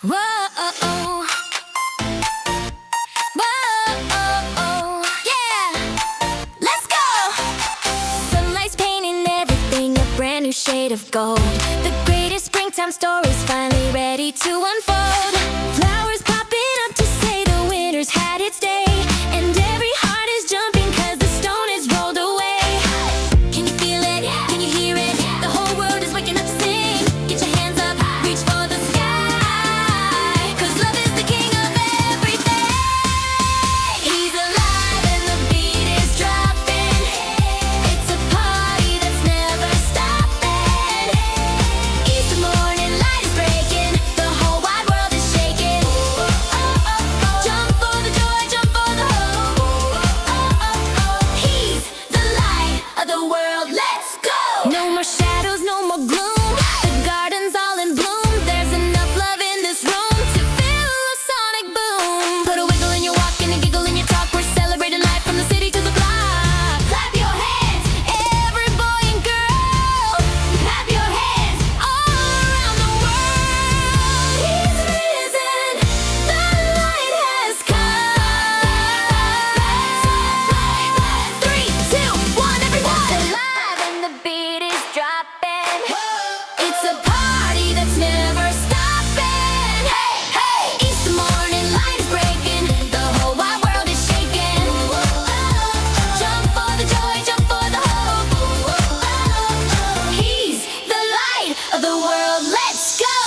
Whoa, whoa, yeah. Let's go. Sunlight's painting everything a brand new shade of gold. The greatest springtime story's finally ready to unfold. Flowers popping up to say the winter's had its day, and every heart is jumping 'cause the stone is rolled away. Can you feel it? Can you hear it? The whole world is waking up to sing. Get your hands up, reach for the sky, 'cause love is the king of everything. He's alive and the beat is dropping. It's a party that's never stopping. Easter morning light is breaking. The whole wide world is shaking. Jump for the joy, jump for the hope. He's the light of the world. Let's go. No more shadows, no more gloom. The garden's all in bloom. There's enough love in this room to feel a sonic boom. Put a wiggle in your walk and a giggle in your talk. We're celebrating life from the city to the block. Clap your hands, every boy and girl. Clap your hands all around the world. He's risen, the light has come. 3, 2, 1, everyone. Alive and the beat is dropping. It's a party that's never stopping. Hey, hey. Easter morning light is breaking. The whole wide world is shaking. Jump for the joy, jump for the hope. He's the light of the world. Let's go.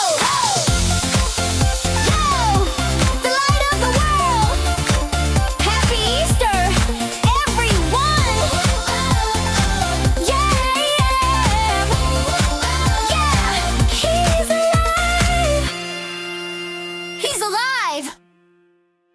Yo, the light of the world. Happy Easter, everyone. Yeah, yeah. He's alive. He's alive.